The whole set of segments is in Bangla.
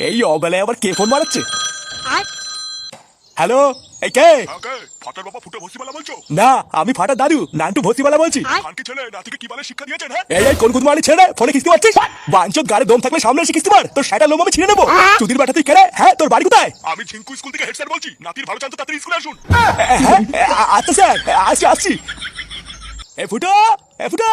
এই অবেলায় আবার কে ফোন মারাচ্ছে? হ্যালো, এই কে? ফাটার বাবা ফুটে ভসিবালা বলছো? না, আমি ফাটা দাদু নান্টু ভসিবালা বলছি। খানকি ছেলে নাতিকে কি বলে শিক্ষা দিয়েছেন? হ্যাঁ, এই কোন কুদমানি ছেড়ে ফোনে কিস্তি মারছিস? বাঞ্চত গাড়ি দম থাকলে সামনে এসে কিস্তি মার, তোর সেটা লোম আমি ছিঁড়ে নেবো। চুদির বাটা তুই কেড়ে? হ্যাঁ, তোর বাড়ি কোথায়? আমি ঝিঙ্কু স্কুল থেকে হেড স্যার বলছি। নাতির ভালো চান তো তাড়াতাড়ি স্কুলে আসুন। হ্যাঁ, আচ্ছা স্যার, আসছি আসছি। এ ফুটো, এ ফুটো।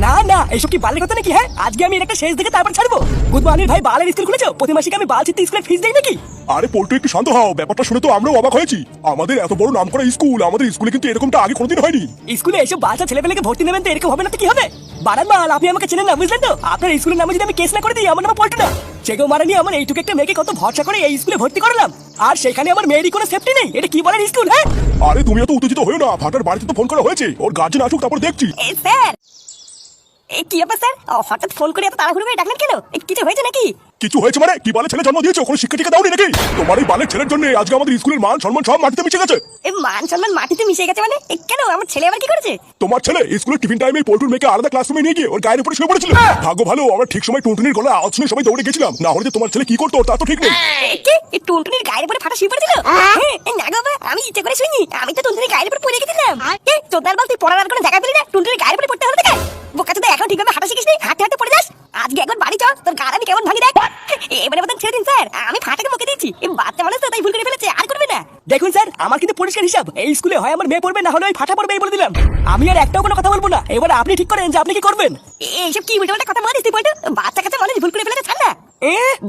না না, এইসব কি বালের কথা নাকি? হ্যাঁ, আজকে আমি একটা শেষ দেখে তারপর ছাড়বো। গুদমানির ভাই বালের স্কুল খুলেছো? প্রতি মাসে আমি বাল ছিটতে স্কুলে ফিস দেই নাকি? আরে পল্টু একটু শান্ত হও, ব্যাপারটা শুনে তো আমরাও অবাক হয়েছি। আমাদের এত বড় নাম করা স্কুল, আমাদের স্কুলে কিন্তু এরকমটা আগে কোনোদিন হয়নি। স্কুলে এসব বাচ্চা ছেলেপেলেকে ভর্তি নেবেন তো এরকম হবে না তো কি হবে? বাড়ান মাল, আপনি আমাকে চেনেন না বুঝলেন তো? আপনার স্কুলের নামে যদি আমি কেস না করে দিই, আমার নাম পল্টু না। চেগো মারানি আমার এইটুকু একটা মেয়েকে কত ভরসা করে এই স্কুলে ভর্তি করলাম, আর সেখানে আমার মেয়েরই কোনো সেফটি নেই। এটা কি বলেন স্কুল? হ্যাঁ, আরে তুমি এত উত্তেজিত হয়েও না, ফাটার বাড়িতে তো ফোন করা হয়েছে, ওর গার্জেন আসুক তারপর দেখছি। স্যার, কি ব্যাপার স্যার? হঠাৎ ফোন করে এত তাড়াহুড়ো করে ডাকলেন কেন? কিছু হয়েছে নাকি? কিছু হয়েছে মানে? কি বালে ছেলে জন্ম দিয়েছো, কোনো শিক্ষা টিকা দাওনি নাকি? তোমার এই বালের ছেলের জন্য আজকে আমাদের স্কুলের মান সম্মান সব মাটিতে মিশে গেছে। মান সম্মান মাটিতে মিশে গেছে মানে? কেন, আমার ছেলে আবার কি করেছে? তোমার ছেলে স্কুলের টিফিন টাইমে পল্টুর মেয়েকে আলাদা ক্লাসরুমে নিয়ে গিয়ে ওর গায়ের উপরে শুয়ে পড়েছিল। ভাগ্য ভালো আমরা ঠিক সময় টুনটুনির গলা আওয়াজ শুনে সবাই দৌড়ে গেছিলাম, না হলে যে তোমার ছেলে কি করতো তা তো ঠিক নেই। কি টুনটুনির গায়ের উপরে ফাটা শুয়ে পড়েছিল? না গো বাবা, আমি ইচ্ছে করে শুনি, আমি তো টুনটুনির গায়ের উপরে পড়ে গেছিলাম। চোদ্দার বাল, তুই পড়ার আর কোনো জায়গা পেলি না, টুনটুনির গায়ের উপরে পড়তে হবে দেখ। বোকা তো এখন ঠিকভাবে হাঁটা শিখিস নি, হাঁটতে হাঁটতে পড়ে যাস। আজকে একবার বাড়ি চ, তোর গাড় আমি কেমন ভাঙি দেখ। এবারে মতন ছেড়ে দিন স্যার, আমি ফাটাকে বকে দিচ্ছি। এই বাচ্চা মানুষ তো তাই ভুল করে ফেলেছে, আর করবে না। দেখুন স্যার, আমার কিন্তু পরিষ্কার হিসাব, এই স্কুলে হয় আমার মেয়ে পড়বে, না হলে ওই ফাটা পড়বে, এই বলে দিলাম। আমি আর একটাও কোনো কথা বলবো না। এবার আপনি ঠিক করেন যে আপনি কি করবেন। এইসব কি উল্টো কথা বলিস তুই? পল্টু, বাচ্চা কাচ্চা মানুষ ভুল করে ফেলেছে, ছাড় না।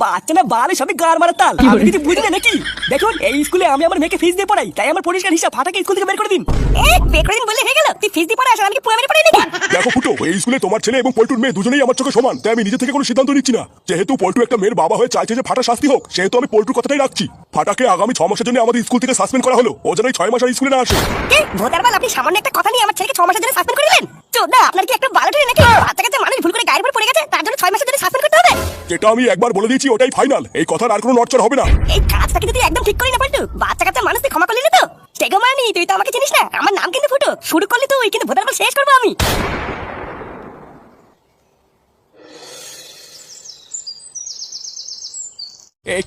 বাচ্চা না বালে সবই গার মারার তাল, আপনি কিছু বুঝলেন নাকি? দেখুন, এই স্কুলে আমি আমার মেয়েকে ফিস দিয়ে পড়াই, তাই আমার পরিষ্কার হিসাব, ফাটাকে স্কুল থেকে বের করে দিন। বের করে দিন বলে হয়ে গেল? তুই ফিস দিয়ে পড়াস আর আমি কি পুরো মেরে পড়াই নাকি? দেখো ফুটো, এই স্কুলে তোমার ছেলে এবং পল্টুর মেয়ে দুজনেই আমার চোখে সমান, তাই আমি নিজে থেকে কোনো সিদ্ধান্ত নিচ্ছি না। যেহেতু পল্টু একটা মেয়ের বাবা হয়ে চাইছে যে ফাটা শাস্তি হোক, সেহেতু আমি পল্টুর কথাটাই রাখছি। ফাটাকে আগামী 6 মাসের জন্য আমাদের স্কুল থেকে সাসপেন্ড করা হলো, ও যেন 6 মাস আর স্কুলে না আসে। ভোটারবাল, আপনি সামান্য একটা কথা নিয়ে আমার ছেলেকে 6 মাসের জন্য সাসপেন্ড করে দিলেন? চোদা, আপনার কি একটা বালো ঠেলে নাকি? বাচ্চা কাচ্চা মানুষ ভুল করে গায়ের উপর পড়ে গেছে, তার জন্য 6 মাসের জন্য সাসপেন্ড করতে হবে? যেটা আমি একবার বলে দিয়েছি ওটাই ফাইনাল, এই কথার আর কোনো নড়চড় হবে না। এই কাজটা কিন্তু তুই একদম ঠিক করি না পল্টু। বাচ্চা কাচ্চা মানুষ তুই ক্ষমা করলি না তো? টেগো মানি, তুই তো আমাকে চিনিস না, আমার নাম কিন্তু ফুটো। শুরু করলি তুই, কিন্তু ভোটারবাল শেষ করবো আমি।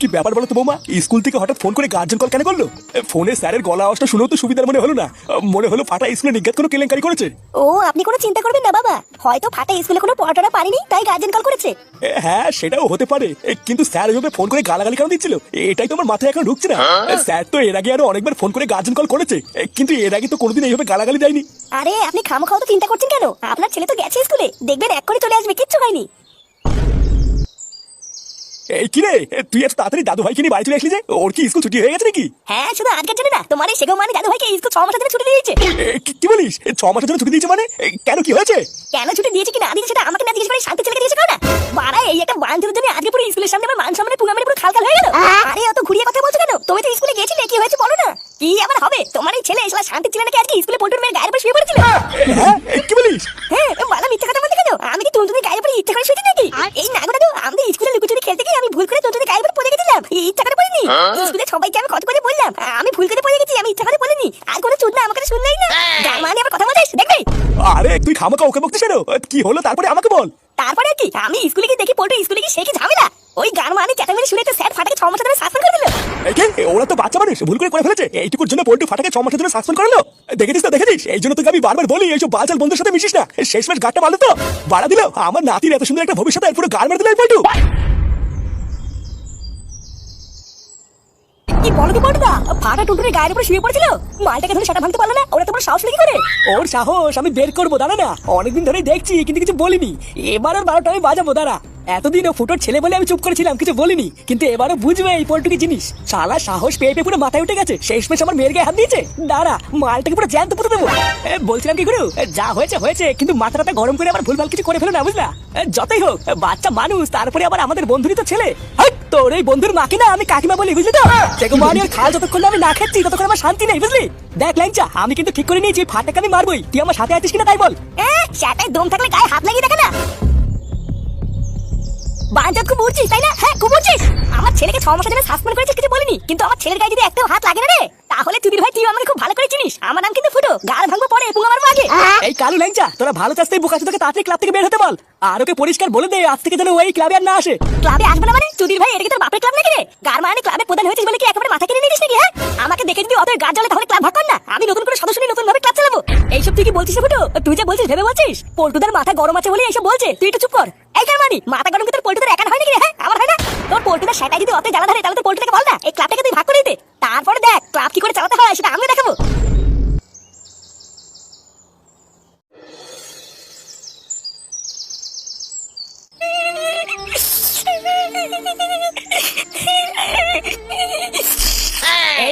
কি ব্যাপার বলো তো বৌমা, স্কুল থেকে হঠাৎ ফোন করে গার্জেন কল কেন করলো? ফোনে স্যারের গলা আওয়াজটা শুনেও তো সুবিধার মনে হলো না, মনে হলো ফাটা স্কুলে নিজ্ঞাত কোনো কেলেঙ্কারি করেছে। ও, আপনি কোনো চিন্তা করবেন না বাবা, হয়তো ফাটা স্কুলে কোনো পড়াটা পারেনি তাই গার্জেন কল করেছে। হ্যাঁ, সেটাও হতে পারে, কিন্তু স্যার ওইভাবে ফোন করে গালাগালি কেন দিচ্ছিল, এটাই তো আমার মাথায় এখন ঢুকছে না। স্যার তো এর আগে আরো অনেকবার ফোন করে গার্জেন কল করেছে, কিন্তু এর আগে তো কোনোদিন এইভাবে গালাগালি দেয়নি। আরে আপনি খামোখাও তো চিন্তা করছেন কেন? আপনার ছেলে তো গেছে স্কুলে, দেখবেন এক করে চলে আসবে, কিচ্ছু হয়নি। এই কি রে, তুই এত তাড়াতাড়ি দাদু ভাইকে নিয়ে বাড়ি চলে আসলি যে? ওর কি স্কুল ছুটি হয়ে গেছে নাকি? হ্যাঁ, শুধু আজকের জন্য না, তোমার এই সেগো মানে দাদু ভাইকে স্কুল 6 মাসের জন্য ছুটি দিয়েছে। কি বলিস? 6 মাসের জন্য ছুটি দিয়েছে মানে? কেন, কি হয়েছে? কেন ছুটি দিয়েছে কি না দিয়েছে সেটা আমাকে না জিজ্ঞেস করে শান্তি ছেলেকে দিয়েছে না? বাড়া, এই একটা বান্ধবীর জন্য আজকে পুরো স্কুলের সামনে আমার মান সম্মানের পুঙ্গা মেরে পুরো খালখাল হয়ে গেল। আরে অত ঘুরিয়ে কথা বলছো কেন? তুমি তো স্কুলে গেছিলে, কি হয়েছে বলো না? কি আবার হবে? তোমার এই ছেলে এসলা শান্তি ছেলে নাকি আজকে স্কুলে পল্টুর মেয়ের গায়ের উপরে শুয়ে পড়েছিল? হ্যাঁ, কি বলিস? হ্যাঁ, বালা মিথ্যা কথা বলতে কেন? আমি কি টুনটুনির গায়ের উপরে ইচ্ছা করে শুয়েছি নাকি? এই না গো দাদু, আমি স্কুলে লুকোচুরি খেলতে গিয়ে আমি ভুল করে টুনটুনির গায়ের উপরে পড়ে গেছিলাম, ইচ্ছা করে পড়িনি। স্কুলে সবাইকে আমি কত করে বললাম আমি ভুল করে পড়ে গেছি, আমি ইচ্ছা করে বলিনি। আর কোনো চুদ না আমাকে শুনলেই না, মানে আবার কথা বলিস দেখবি? আরে তুই খামাকা ওকে বকছিস কেন? কি হলো তারপরে আমাকে বল। তারপরে কি, আমি স্কুলে গিয়ে দেখি পল্টু স্কুলে গিয়ে সে কি ঝামেলা। ওই গান মানে চেঁচামেচি শুনে তো স্যার ফাটাকে 6 মাসের জন্য সাসপেন্ড করে দিল। ওরা তো বাচ্চা মানুষ, ভুল করে ফেলেছে, এইটুকুর জন্য পল্টু ফাটাকে 6 মাসের জন্য সাসপেন্ড করলো। দেখেছিস তো, দেখেছিস? এই জন্য তোকে আমি বারবার বলি এইসব বাচাল বন্ধুর সাথে মিশিস না। শেষমেশ গাড়টা বাড়লো তো, বাড়া দিল। আমার নাতির এত সুন্দর একটা ভবিষ্যৎ পুরো গাড় মেরে দিল এই পল্টু। কি বলো কি পল্টুদা, ফাটা টুনটুনির গায়ের উপরে শুয়ে পড়েছিল, মালটাকে ধরে সেটা ভাঙতে পারলো না? ওরা তোমার সাহস কি করে? ওর সাহস আমি বের করবো, দাঁড়া না। অনেকদিন ধরেই দেখছি কিন্তু কিছু বলিনি, এবার আর 12টা আমি বাজাবো, দাঁড়া। এতদিন ও ফুটোর ছেলে বলে আমি চুপ করেছিলাম, কিছু বলিনি, কিন্তু এবারও বুঝবে এই পল্টু কি জিনিস। শালা সাহস পেয়ে পেয়ে পুরো মাথায় উঠে গেছে, শেষমেশ আমার মেয়ের গায়ে হাত দিয়েছে। দাঁড়া, মালটাকে পুরো জ্যান্ত পুঁতে দেবো। বলছিলাম কি গুরু, যা হয়েছে হয়েছে, কিন্তু মাথাটা গরম করে আবার ভুলভাল কিছু করে ফেলো না, বুঝলা? যতই হোক বাচ্চা মানুষ, তারপরে আবার আমাদের বন্ধুরই তো ছেলে। তোর এই বন্ধুর মাকে না আমি কাকিমা বলি, বুঝলি তো? সেগো মানি আর খাল যতক্ষণ না আমি না খাচ্ছি ততক্ষণ আমার শান্তি নেই, বুঝলি? দেখ ল্যাংচা, আমি কিন্তু ঠিক করে নিয়েছি ফাটাকে আমি মারবই, তুই আমার সাথে আছিস কিনা তাই বল। সেটাই দম থাকলে গায়ে হাত লাগিয়ে দেখে না। বাঞ্চত খুব উঠছিস তাই না? হ্যাঁ, খুব উঠছিস। আমার ছেলেকে 6 মাসের জন্য সাসপেন্ড করেছিস, কিছু বলিনি, কিন্তু আমার ছেলের গায়ে যদি একটাও হাত লাগে না রে, তাহলে চুদির ভাই তুই আমাকে খুব ভালো করে চিনিস। আমার নাম কিন্তু ফুটো, গাল ভাঙবো পরে এবং আমার আগে। এই কালু ল্যাংচা, তোরা ভালো চাস তাই বোকাচোদাকে তাড়াতাড়ি ক্লাব থেকে বের হতে বল। আর ওকে পরিষ্কার বলে দে আজ থেকে যেন ওই ক্লাবে আর না আসে। ক্লাবে আসবে না মানে? চুদির ভাই এটা কি তোর বাপের ক্লাব নাকি রে? গার মানে ক্লাবে প্রধান হয়েছিস বলে কি একেবারে মাথা কেটে নিয়েছিস নাকি? হ্যাঁ, আমাকে দেখে যদি অত গার জ্বলে তাহলে ক্লাব ভাগ কর না। আমি নতুন করে সদস্য নিয়ে নতুন ভাবে ক্লাব চালাবো। এইসব তুই কি বলছিস ফুটো? তুই যে বলছিস ভেবে বলছিস? পল্টুদার মাথা গরম আছে বলে এইসব বলছে, তুই একটু চুপ কর। এই কার মানি মাথা গরম কি তোর পল্টুদার একার হয় নাকি রে? হ্যাঁ, আমার হয় না? তোর পল্টুদার সেটাই যদি অত জ্বালা ধরে তাহলে তোর পল্টুদাকে বল না এই ক্লাবটাকে তুই ভাগ করে দিতে। তারপরে দেখ ক্লাব কি করে চালাতে হয় সেটা আমিও দেখাবো।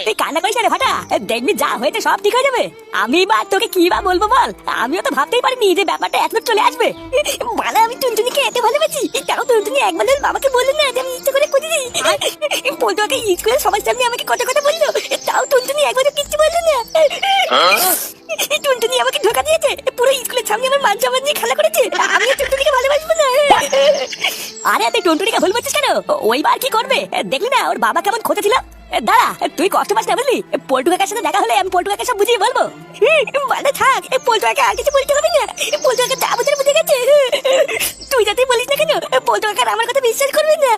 তুই কান্না করিস না রে ফাটা, দেখবি যা হয়েছে সব ঠিক হয়ে যাবে। আমি বা তোকে কি বা বলবো বল, আমিও তো ভাবতেই পারিনি যে ব্যাপারটা এত চলে আসবে। মানে আমি টুনটুনিকে এত ভালোবাসি, তাও টুনটুনি একবার আমাকে বললেন না যে আমি ইচ্ছে করে করে দিই। পল্টুকে স্কুলের সবার সামনে আমাকে কত কথা বললো, তাও টুনটুনি একবারও কিচ্ছু বললো না। টুনটুনি আমাকে ধোকা দিয়েছে, পুরো স্কুলের সামনে আমার মান সম্মান নিয়ে খেলা করেছে। আমি টুনটুনিকে ভালোবাসবো না। আরে তুই টুনটুনিকে ভুল বলছিস কেন? ওইবার কি করবে দেখলি না ওর বাবা কেমন খোঁজা ছিল। দাঁড়া, তুই কষ্ট পাস না বুঝলি? পল্টু কাকার সাথে দেখা হলে আমি পল্টু কাকে সব বুঝিয়ে বলবো। মানে থাক, পল্টু কাকা আর কিছু বলতে হবে না। পল্টু কাকা যা বুঝে বুঝে গেছে। তুই যাতে বলিস না কেন, পল্টু কাকার আমার কথা বিশ্বাস করবি না।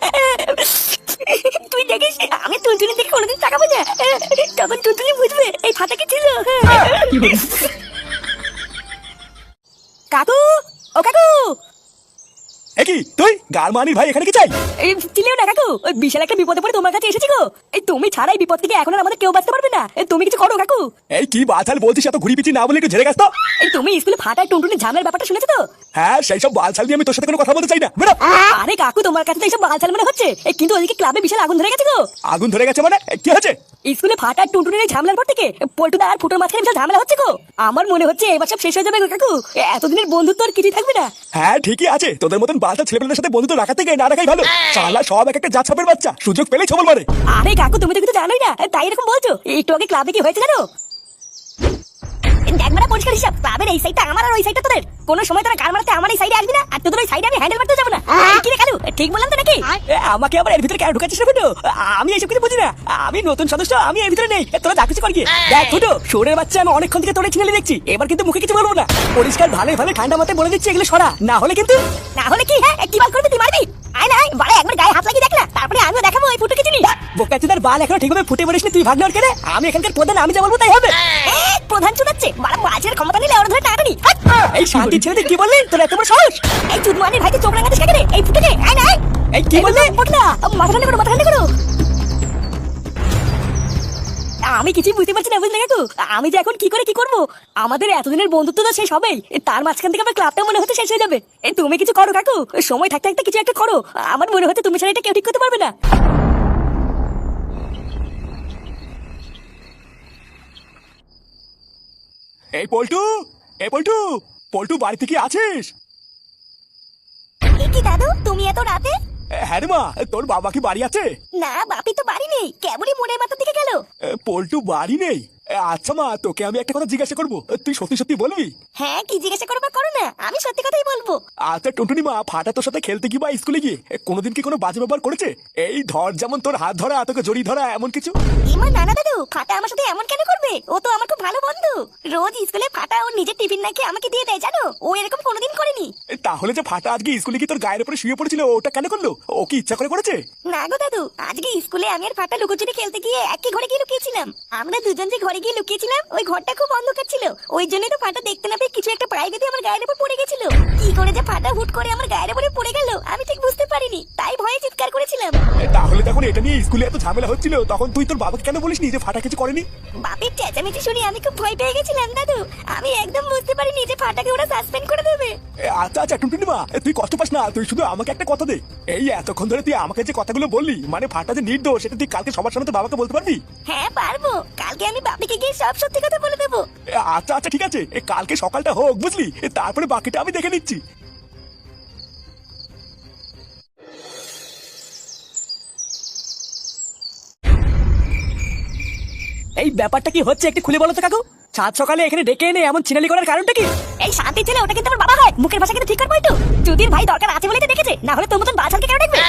তুই দেখিস আমি টুনটুনি থেকে কোনোদিন তাকাবো না, তখন টুনটুনি বুঝবে এই ফাটা কি ছিল। কাকু, ও কাকু। একই তুই গারমানির ভাই এখানে কি চাই? চিনিও না কাকু, ওই বিশাল একটা বিপদে পড়ে তোমার কাছে এসেছি গো। এই তুমি ছাড়াই বিপদ থেকে এখন আর আমাদের কেউ বাঁচতে পারবে না। তুমি কিছু করো কাকু। এই কি বালছাল বলছিস, এত ঘুরি পিছি না বলে একটু ঝেড়ে গেছ তো। এই তুমি স্কুলে ফাটায় টুনটুনি ঝামেলার ব্যাপারটা শুনেছো তো? হ্যাঁ, সেই সব বালছাল নিয়ে আমি তোর সাথে কোনো কথা বলতে চাই না, বেরো। আরে কাকু তোমার কাছে তো এইসব বালছাল মনে হচ্ছে, কিন্তু ওইদিকে ক্লাবে বিশাল আগুন ধরে গেছে গো। আগুন ধরে গেছে মানে কি হয়েছে? স্কুলে ফাটায় টুনটুনির এই ঝামেলার পর থেকে পল্টুদা আর ফুটোর মাঝখানে বিশাল ঝামেলা হচ্ছে গো। আমার মনে হচ্ছে এবার সব শেষ হয়ে যাবে গো কাকু, এতদিনের বন্ধুত্ব আর কিছুই থাকবে না। হ্যাঁ ঠিকই আছে, তোদের মতন বালছাল ছেলেপেলের সাথে বন্ধুত্ব রাখা থেকে না রাখাই ভালো। শালা সব এক একটা জাতছাপের বাচ্চা, সুযোগ পেলেই ছবল মারে। আরে কাকু তুমি তো কিছু জানোই না, তাই এরকম বলছো। একটু আগে ক্লাবে কি হয়েছে জানো? একবার পরিষ্কার হিসাব, ক্লাবের এই সাইডটা আমার আর ওই সাইডটা তোদের। কোন সময় তোরা গান মারতে আমার এই সাইডে আসবি না, আর তোদের ওই সাইডে আমি হ্যান্ডেল মারতে যাবো না। কি রে কালু, ঠিক বললাম তো নাকি? আমাকে আবার এর ভিতরে কেন ঢুকাচ্ছিস রে ফুটো? আমি এইসব কিছু বুঝি না, আমি নতুন সদস্য, আমি এর ভিতরে নেই। তোরা যা কিছু কর গিয়ে। দেখ ফুটো, শোরের বাচ্চা আমি অনেকক্ষণ থেকে তোরে ছিনালি দেখছি, এবার কিন্তু মুখে কিছু বলবো না। পরিষ্কার ভালো ভালো ঠান্ডা মাথায় বলে দিচ্ছি এগুলো সরা, না হলে কিন্তু। না হলে কি? হ্যাঁ, কি বাল করবি তুই? মারবি? আয় না, বাড়া একবার গায়ে হাত লাগিয়ে দেখ না, তারপরে আমিও দেখাবো এই ফুটো কি জিনিস। বোকাচোদার বাল এখনো ঠিকভাবে ফুটে পড়িস নি, তুই ভাগ নেওয়ার কেন? আমি এখানকার প্রধান, আমি যা বলবো তাই হবে। প্রধান চুদাচ্ছে, বাড়া বাজের ক্ষমতা নিলে ওর ধরে টাকানি। এই শান্তি ছেড়ে কি বললি? তোর এত বড় সাহস? এই চুদমানির ভাইকে চোখ রাঙাতে শেখে রে, এই ফুটোকে। আয় না, এই কি বললি? ফুটনা মাথা ঠান্ডা করো, মাথা ঠান্ডা করো। আমি কিছুই বুঝতে পারছি না বুঝলে কাকু, আমি যে এখন কি করে কি করবো। আমাদের এতদিনের বন্ধুত্ব তো শেষ হবেই, তার মাঝখান থেকে আমার ক্লাবটা মনে হচ্ছে শেষ হয়ে যাবে। তুমি কিছু করো কাকু, সময় থাকতে থাকতে কিছু একটা করো। আমার মনে হচ্ছে তুমি ছাড়া এটা কেউ ঠিক করতে পারবে না। এই পল্টু, এই পল্টু, পল্টু বাড়িতে কি আছিস? কি দাদু তুমি এত রাতে? হ্যাঁ রে মা, তোর বাবা কি বাড়ি আছে? না, বাপি তো বাড়ি নেই, কেবলই মনের মাথার দিকে গেল। পল্টু বাড়ি নেই? আচ্ছা মা, তোকে আমি একটা কথা জিজ্ঞাসা করবো, তুই সত্যি সত্যি বলবি? হ্যাঁ, কি জিজ্ঞাসা করো বা করো না, আমি সত্যি কথাই বলবো। আচ্ছা টুনটুনি মা, ফাটা তোর সাথে খেলতে কি বা স্কুলে গিয়ে কোনোদিন কি কোনো বাজে ব্যবহার করেছে? এই ধর যেমন তোর হাত ধরা, তোকে জড়ি ধরা, এমন কিছু? ইমা না না দাদু, ফাটা আমার সাথে এমন কেন করবে? ও তো আমার খুব ভালো বন্ধু। রোজ স্কুলে ফাটা ওর নিজের টিফিন নাকি আমাকে দিয়ে দেয় জানো, ও এরকম কোনোদিন করেনি। তাহলে যে ফাটা আজকে স্কুলে কি তোর গায়ের উপরে শুয়ে পড়েছিল, ওটা কেন করলো? ও কি ইচ্ছা করে করেছে? না গো দাদু, আজকে স্কুলে আমি আর ফাটা লুকোচুরি খেলতে গিয়ে একই ঘরে গিয়ে লুকিয়েছিলাম। আমরা দুজন যে ঘরে গিয়ে লুকিয়েছিলাম, ওই ঘরটা খুব অন্ধকার ছিল, ওই জন্যই তো ফাটা দেখতে না পেয়ে কিছু একটা প্রাইভেটে আমার গায়ের উপর পড়ে গেছিল। কি করে যে ফাটা হুট করে আমার গায়ের উপরে পড়ে গেল আমি ঠিক বুঝতে পারিনি, তাই ভয়ে চিৎকার করেছিলাম। তাহলে যখন এটা নিয়ে স্কুলে এত ঝামেলা হচ্ছিল, তখন তুই তোর বাবাকে কেন বলিসনি যে ফাটা কিছু করেনি? বাপির চেঁচামেচি শুনে আমি খুব ভয় পেয়ে গেছিলাম দাদু, আমি একদম বুঝতে পারিনি যে ফাটাকে ওরা সাসপেন্ড করে দেবে। আচ্ছা আচ্ছা টুনটুনি মা, তুই কষ্ট পাস না, তুই শুধু আমাকে একটা কথা দে। এই এতক্ষণ ধরে তুই আমাকে যে কথাগুলো বললি, মানে ফাটা যে নির্দোষ, সেটা তুই কালকে সবার সামনে তোর বাবাকে বলতে পারবি? হ্যাঁ পারবো, কালকে আমি বাপিকে গিয়ে সব সত্যি কথা বলে দেবো। আচ্ছা আচ্ছা ঠিক আছে, কালকে সকালটা হোক বুঝলি, তারপরে বাকিটা আমি দেখে নিচ্ছি। এই ব্যাপারটা কি হচ্ছে একটু খুলে বলো তো কাকু। সাত সকালে এখানে ডেকে এনে এমন চিনালি করার কারণটা কি? এই শান্তি ছেলে ওটা কিন্তু আমার বাবা হয়, মুখের ভাষা কিন্তু ঠিক করে বলতো। যদির ভাই দরকার আছে বলেই তো ডেকেছে, না হলে তোর মতন বাছালকে কেন দেখবে?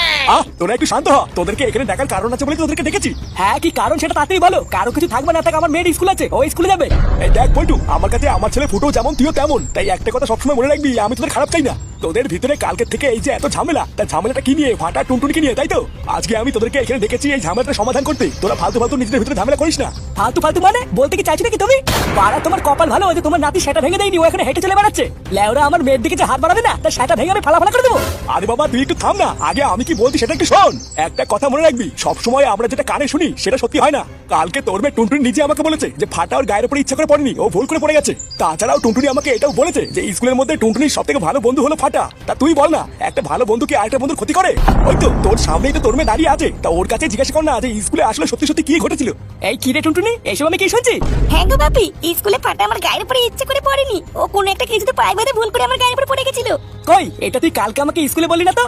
তোরা একটু শান্ত হ, তোদেরকে এখানে ডাকার কারণ আছে বলে তোদেরকে ডেকেছি। হ্যাঁ কি কারণ সেটা তাতেই বলো, কারো কিছু থাকবে না থাক, আমার মেয়ের স্কুল আছে, ওই স্কুলে যাবে। এই দেখ পল্টু, আমার কাছে আমার ছেলে ফুটো যেমন তুইও তেমন, তাই একটা কথা সবসময় মনে রাখবি, আমি তোদের খারাপ চাই না। তোদের ভিতরে কালকের থেকে এই যে এত ঝামেলা, তার ঝামেলাটা কি নিয়ে? ফাটা টুনটুনিকে নিয়ে, তাই তো? আজকে আমি তোদেরকে এখানে ডেকেছি এই ঝামেলাটা সমাধান করতে। তোরা ফালতু ফালতু নিজেদের ভিতরে ঝামেলা করিস না। ফালতু ফালতু মানে বলতে কি চাইছো নাকি তুমি? পাড়া তোমার কপাল ভালো যে তোমার নাতি সেটা ভেঙে দেয়নি, ও এখানে হেঁটে চলে বেড়াচ্ছে। লেওরা আমার মেয়ের দিকে যে হাত বাড়াবে না, তার সেটা ভেঙে আমি ফালা করে দেবো। আরে বাবা তুই একটু থাম না, আগে আমি কি বলছি সেটা একটু শোন। একটা কথা মনে রাখবি, সবসময় আমরা যেটা কানে শুনি সেটা সত্যি হয় না। কালকে তোর মেয়ে টুনটুনি নিজে আমাকে বলেছে যে ফাটা ওর গায়ের উপরে ইচ্ছা করে পড়েনি, ও ভুল করে পড়ে গেছে। তাছাড়াও টুনটুনি আমাকে এটাও বলেছে যে স্কুলের মধ্যে টুনটুনির সব থেকে ভালো বন্ধু হলো ফাটা। তা তুই বল না, একটা ভালো বন্ধু কি আরেকটা বন্ধুর ক্ষতি করে? ওই তো তোর সামনেই তো তোর মেয়ে দাঁড়িয়ে আছে, তা ওর কাছে জিজ্ঞাসা কর না যে স্কুলে আসলে সত্যি সত্যি কি ঘটেছিল। এই কি রে টুনটুনি, এইসব আমি কি শুনছি? হ্যাঁ গো বাপি, স্কুলে ফাটা আমার গায়ের উপরে ইচ্ছে করে পড়েনি, ও কোনো একটা কিছুতে পায়ে বেঁধে ভুল করে আমার গায়ের উপরে পড়ে গেছিল। কই এটা তুই কালকে আমাকে স্কুলে বললি না তো?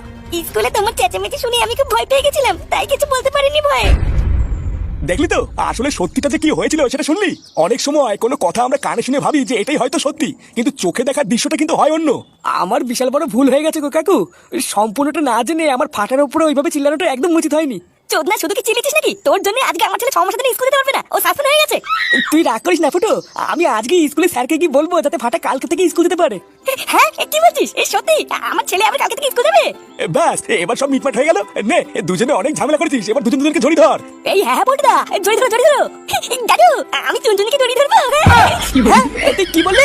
স্কুলে তোমার চেঁচামেচি শুনে আমি খুব ভয় পেয়ে গেছিলাম, তাই কিছু বলতে পারিনি ভয়ে। দেখলি তো আসলে সত্যিটা যে কি হয়েছিল সেটা শুনলি? অনেক সময় কোনো কথা আমরা কানে শুনে ভাবি যে এটাই হয়তো সত্যি, কিন্তু চোখে দেখার দৃশ্যটা কিন্তু হয় অন্য। আমার বিশাল বড় ভুল হয়ে গেছে গো কাকু, সম্পূর্ণটা না জেনে আমার ফাটার উপরে ওইভাবে চিল্লানোটা একদম উচিত হয়নি। চোদনা, শুধু কি চিলিছিস নাকি? তোর জন্য আজকে আমার ছেলে 6 মাস ধরে স্কুলে যেতে পারবে না, ও সাসপেন্ড হয়ে গেছে। তুই রাগ করিস না ফুটো, আমি আজকে স্কুলে স্যারকে কি বলবো যাতে ফাটা কালকে থেকে স্কুল যেতে পারে। হ্যাঁ কি বলছিস? এই সত্যি আমার ছেলে আবার কালকে থেকে স্কুল যাবে? ব্যাস এবার সব মিটমাট হয়ে গেল। নে দুজনে অনেক ঝামেলা করেছিস, এবার দুজনকে জড়ি ধর। এই হ্যাঁ বলটা, জড়ি ধরো দাদু, আমি টুনটুনিকে জড়ি ধরবো। হ্যাঁ তুই কি বললি?